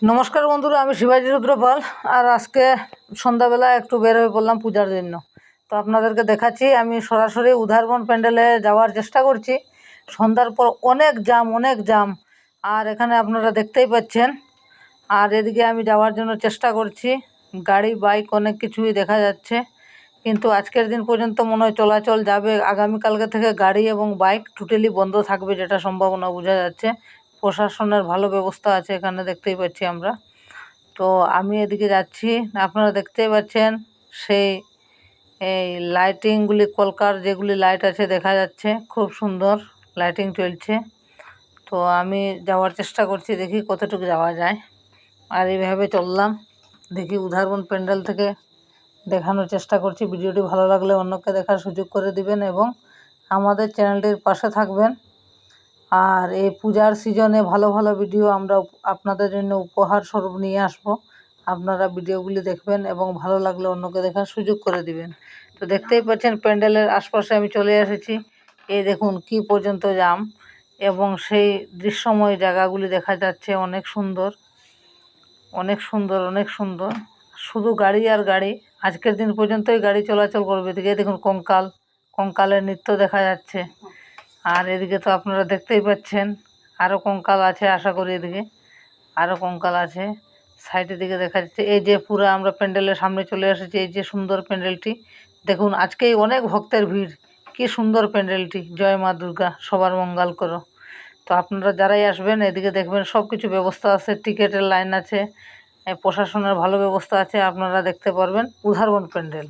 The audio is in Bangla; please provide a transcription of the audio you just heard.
নমস্কার বন্ধুরা, আমি শিবাজি রুদ্রপাল। আর আজকে সন্ধ্যাবেলা একটু বের হয়ে পড়লাম পূজার জন্য। তো আপনাদেরকে দেখাচ্ছি, আমি সরাসরি উধারবন প্যান্ডেলে যাওয়ার চেষ্টা করছি। সন্ধ্যার পর অনেক জাম, আর এখানে আপনারা দেখতেই পাচ্ছেন। আর এদিকে আমি যাওয়ার জন্য চেষ্টা করছি, গাড়ি বাইক অনেক কিছুই দেখা যাচ্ছে, কিন্তু আজকের দিন পর্যন্ত মনে হয় চলাচল যাবে। আগামীকালকে থেকে গাড়ি এবং বাইক টোটালি বন্ধ থাকবে, যেটা সম্ভাবনা বোঝা যাচ্ছে। প্রশাসনের ভালো ব্যবস্থা আছে এখানে, দেখতেই পাচ্ছি আমরা। তো আমি এদিকে যাচ্ছি, আপনারা দেখতেই পাচ্ছেন সেই এই লাইটিংগুলি, কলকার যেগুলি লাইট আছে দেখা যাচ্ছে, খুব সুন্দর লাইটিং চলছে। তো আমি যাওয়ার চেষ্টা করছি, দেখি কতটুকু যাওয়া যায়। আর এইভাবে চললাম, দেখি উধারবন প্যান্ডেল থেকে দেখানোর চেষ্টা করছি। ভিডিওটি ভালো লাগলে অন্যকে দেখার সুযোগ করে দিবেন এবং আমাদের চ্যানেলটির পাশে থাকবেন। আর এই পূজার সিজনে ভালো ভালো ভিডিও আমরা আপনাদের জন্য উপহার স্বরূপ নিয়ে আসব। আপনারা ভিডিওগুলি দেখবেন এবং ভালো লাগলে অন্যকে দেখার সুযোগ করে দিবেন। তো দেখতেই পাচ্ছেন প্যান্ডেলের আশপাশে আমি চলে এসেছি। এই দেখুন কি পর্যন্ত জাম, এবং সেই দৃশ্যময় জায়গাগুলি দেখা যাচ্ছে। অনেক সুন্দর, অনেক সুন্দর, অনেক সুন্দর। শুধু গাড়ি আর গাড়ি, আজকের দিন পর্যন্তই গাড়ি চলাচল করবে। এদিকে দেখুন কঙ্কালের নৃত্য দেখা যাচ্ছে। আর এদিকে তো আপনারা দেখতেই পাচ্ছেন আরও কঙ্কাল আছে, আশা করি এদিকে আরও কঙ্কাল আছে। সাইডের দিকে দেখা যাচ্ছে। এই যে পুরো আমরা প্যান্ডেলের সামনে চলে এসেছি, এই যে সুন্দর প্যান্ডেলটি দেখুন। আজকেই অনেক ভক্তের ভিড়, কি সুন্দর প্যান্ডেলটি। জয় মা দুর্গা, সবার মঙ্গল করো। তো আপনারা যারাই আসবেন এদিকে দেখবেন সব কিছু ব্যবস্থা আছে, টিকিটের লাইন আছে, প্রশাসনের ভালো ব্যবস্থা আছে। আপনারা দেখতে পারবেন উধারবন প্যান্ডেল।